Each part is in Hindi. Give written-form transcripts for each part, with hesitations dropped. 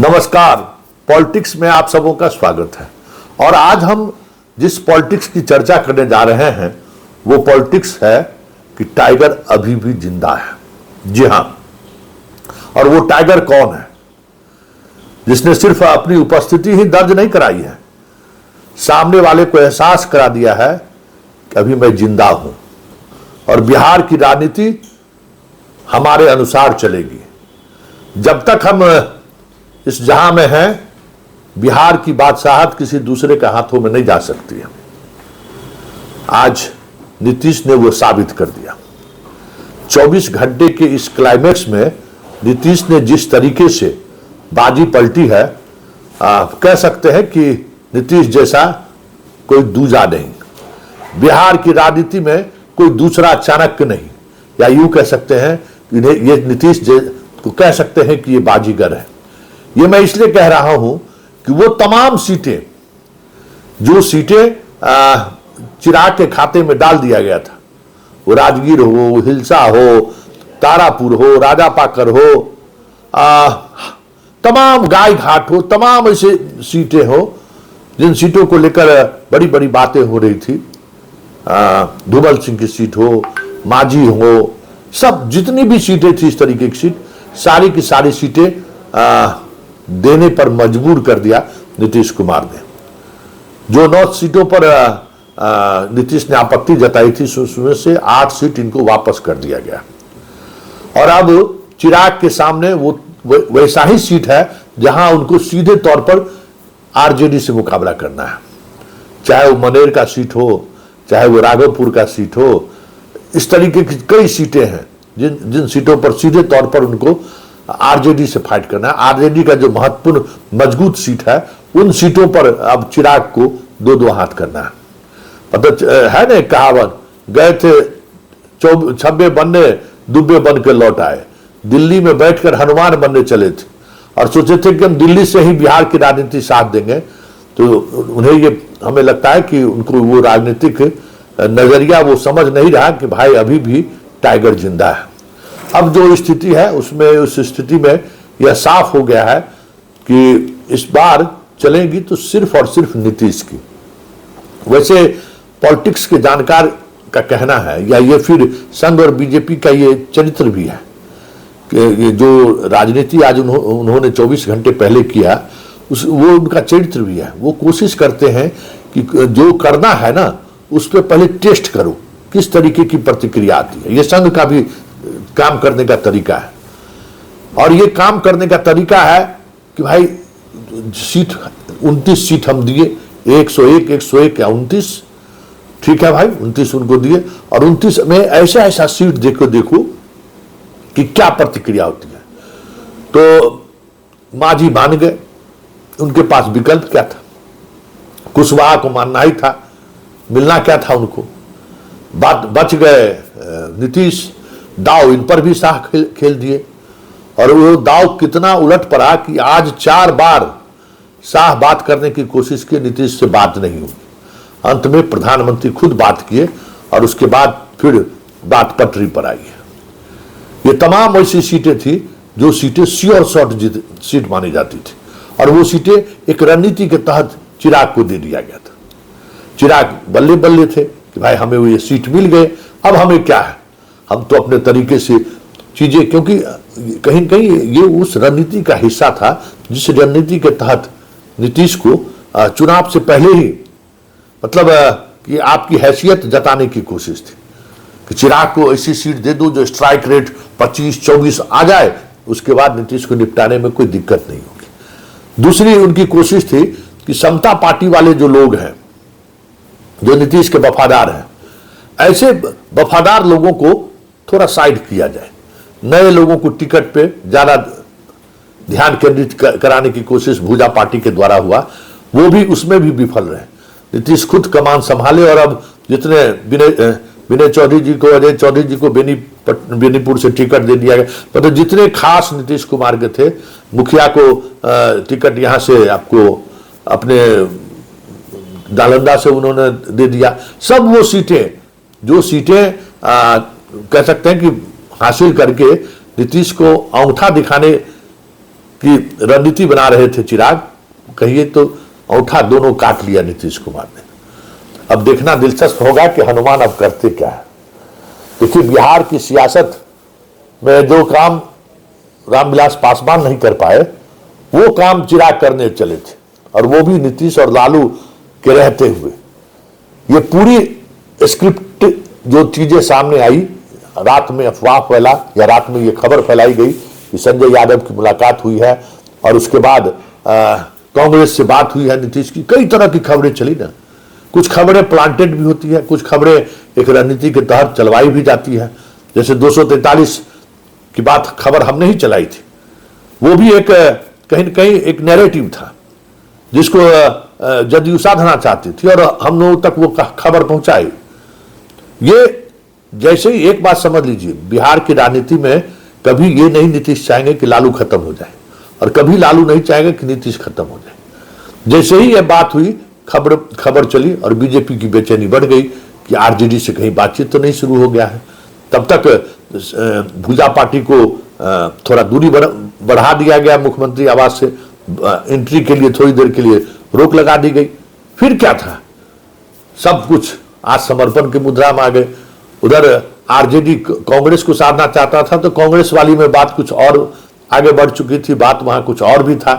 नमस्कार। पॉलिटिक्स में आप सबों का स्वागत है। और आज हम जिस पॉलिटिक्स की चर्चा करने जा रहे हैं वो पॉलिटिक्स है कि टाइगर अभी भी जिंदा है। जी हां, और वो टाइगर कौन है जिसने सिर्फ अपनी उपस्थिति ही दर्ज नहीं कराई है, सामने वाले को एहसास करा दिया है कि अभी मैं जिंदा हूं और बिहार की राजनीति हमारे अनुसार चलेगी। जब तक हम इस जहां में हैं, बिहार की बादशाहत किसी दूसरे के हाथों में नहीं जा सकती है। आज नीतीश ने वो साबित कर दिया। 24 घंटे के इस क्लाइमेक्स में नीतीश ने जिस तरीके से बाजी पलटी है, कह सकते हैं कि नीतीश जैसा कोई दूजा नहीं। बिहार की राजनीति में कोई दूसरा चाणक्य नहीं, या यूं कह सकते हैं कि ये नीतीश को कह सकते हैं कि ये बाजीगर है। ये मैं इसलिए कह रहा हूं कि वो तमाम सीटें जो चिराग के खाते में डाल दिया गया था, वो राजगीर हो, हिलसा हो, तारापुर हो, राजापाकर हो, तमाम गाय घाट हो, तमाम ऐसे सीटें हो जिन सीटों को लेकर बड़ी बड़ी बातें हो रही थी। धुमल सिंह की सीट हो, मांझी हो, सब जितनी भी सीटें थी इस तरीके की सीट, सारी की सारी सीटें देने पर मजबूर कर दिया नीतीश कुमार ने। जो 9 सीटों पर नीतीश ने आपत्ति जताई थी, उसमें से 8 सीट इनको वापस कर दिया गया। और अब चिराग के सामने वो वैसा ही सीट है जहां उनको सीधे तौर पर आरजेडी से मुकाबला करना है। चाहे वो मनेर का सीट हो, चाहे वो राघवपुर का सीट हो, इस तरीके की कई सीटें हैं जिन सीटों पर सीधे तौर पर उनको आरजेडी से फाइट करना है। आरजेडी का जो महत्वपूर्ण मजबूत सीट है, उन सीटों पर अब चिराग को 2-2 हाथ करना है। पता है ना, कहावत, गए थे 26 बनने, दुब्बे बन के लौट आए। दिल्ली में बैठकर हनुमान बनने चले थे और सोचे थे कि हम दिल्ली से ही बिहार की राजनीति साथ देंगे। तो उन्हें ये हमें लगता है कि उनको वो राजनीतिक नजरिया वो समझ नहीं रहा कि भाई अभी भी टाइगर जिंदा है। अब जो स्थिति है उसमें, उस स्थिति में यह साफ हो गया है कि इस बार चलेगी तो सिर्फ और सिर्फ नीतीश की। वैसे पॉलिटिक्स के जानकार का कहना है, या ये फिर संघ और बीजेपी का ये चरित्र भी है कि ये जो राजनीति आज उन्होंने 24 घंटे पहले किया, वो उनका चरित्र भी है। वो कोशिश करते हैं कि जो करना है ना, उस पर पहले टेस्ट करो किस तरीके की प्रतिक्रिया आती है। ये संघ का भी काम करने का तरीका है। और ये काम करने का तरीका है कि भाई सीट 29 सीट हम दिए, 101 या 29, ठीक है भाई, 29 उनको दिए, और 29 में ऐसा सीट देखो कि क्या प्रतिक्रिया होती है। तो मांझी मान गए, उनके पास विकल्प क्या था? कुशवाहा को मानना ही था, मिलना क्या था उनको। बात बच गए नीतीश, दाव इन पर भी शाह खेल दिए। और वो दाव कितना उलट पड़ा कि आज 4 बार शाह बात करने की कोशिश की, नीतीश से बात नहीं हुई। अंत में प्रधानमंत्री खुद बात किए और उसके बाद फिर बात पटरी पर आई है। ये तमाम ऐसी सीटें थी जो सीटें श्योर शॉट सीट मानी जाती थी, और वो सीटें एक रणनीति के तहत चिराग को दे दिया गया था। चिराग बल्ले बल्ले थे कि भाई हमें वो ये सीट मिल गए, अब हमें क्या है, हम तो अपने तरीके से चीजें, क्योंकि कहीं कहीं ये उस रणनीति का हिस्सा था जिस रणनीति के तहत नीतीश को चुनाव से पहले ही, मतलब कि आपकी हैसियत जताने की कोशिश थी कि चिराग को ऐसी सीट दे दो जो स्ट्राइक रेट 25-24 आ जाए, उसके बाद नीतीश को निपटाने में कोई दिक्कत नहीं होगी। दूसरी उनकी कोशिश थी कि समता पार्टी वाले जो लोग हैं, जो नीतीश के वफादार हैं, ऐसे वफादार लोगों को थोड़ा साइड किया जाए। नए लोगों को टिकट पे ज्यादा ध्यान केंद्रित कराने की कोशिश भूजा पार्टी के द्वारा हुआ, वो भी उसमें भी विफल रहे। नीतीश खुद कमान संभाले, और अब जितने विनय चौधरी जी को, अजय चौधरी जी को बेनीपुर से टिकट दे दिया गया, मतलब जितने खास नीतीश कुमार के थे, मुखिया को टिकट यहाँ से आपको अपने नालंदा से उन्होंने दे दिया। सब वो सीटें, जो सीटें कह सकते हैं कि हासिल करके नीतीश को अंगूठा दिखाने की रणनीति बना रहे थे चिराग, कहिए तो औंठा दोनों काट लिया नीतीश कुमार ने। अब देखना दिलचस्प होगा कि हनुमान अब करते क्या है। देखिए, बिहार की सियासत में जो काम रामविलास पासवान नहीं कर पाए, वो काम चिराग करने चले थे, और वो भी नीतीश और लालू के रहते हुए। ये पूरी स्क्रिप्ट जो चीजें सामने आई, रात में अफवाह फैला या रात में ये खबर फैलाई गई कि संजय यादव की मुलाकात हुई है और उसके बाद कांग्रेस से बात हुई है नीतीश की, कई तरह की खबरें चली ना। कुछ खबरें प्लांटेड भी होती है, कुछ खबरें एक रणनीति के तहत चलवाई भी जाती है। जैसे 243 की बात खबर हमने ही चलाई थी, वो भी एक कहीं न कहीं एक नैरेटिव था जिसको जदयू साधना चाहती थी, और हम लोगों तक वो खबर पहुंचाई। ये जैसे ही एक बात समझ लीजिए, बिहार की राजनीति में कभी ये नहीं नीतीश चाहेंगे कि लालू खत्म हो जाए, और कभी लालू नहीं चाहेंगे कि नीतीश खत्म हो जाए। जैसे ही यह बात हुई, खबर चली और बीजेपी की बेचैनी बढ़ गई कि आरजेडी से कहीं बातचीत तो नहीं शुरू हो गया है। तब तक भुजा पार्टी को थोड़ा दूरी बढ़ा दिया गया, मुख्यमंत्री आवास से एंट्री के लिए थोड़ी देर के लिए रोक लगा दी गई। फिर क्या था, सब कुछ आज समर्पण की मुद्रा में आ गए। उधर आरजेडी कांग्रेस को साधना चाहता था, तो कांग्रेस वाली में बात कुछ और आगे बढ़ चुकी थी, बात वहां कुछ और भी था,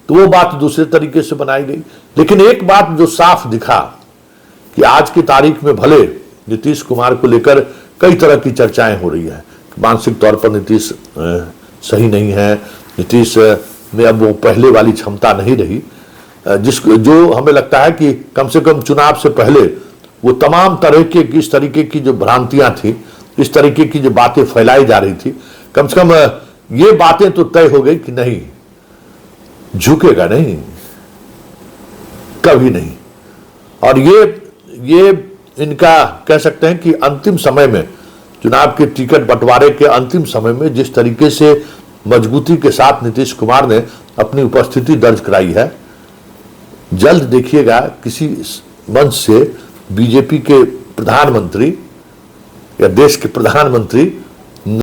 तो वो बात दूसरे तरीके से बनाई गई। लेकिन एक बात जो साफ दिखा कि आज की तारीख में भले नीतीश कुमार को लेकर कई तरह की चर्चाएं हो रही है, मानसिक तौर पर नीतीश सही नहीं है, नीतीश में अब वो पहले वाली क्षमता नहीं रही, जो हमें लगता है कि कम से कम चुनाव से पहले वो तमाम तरह के इस तरीके की जो भ्रांतियां थी, इस तरीके की जो बातें फैलाई जा रही थी, कम से कम ये बातें तो तय हो गई कि नहीं, झुकेगा नहीं, कभी नहीं। और ये इनका कह सकते हैं कि अंतिम समय में, चुनाव के टिकट बंटवारे के अंतिम समय में जिस तरीके से मजबूती के साथ नीतीश कुमार ने अपनी उपस्थिति दर्ज कराई है, जल्द देखिएगा किसी मंच से बीजेपी के प्रधानमंत्री या देश के प्रधानमंत्री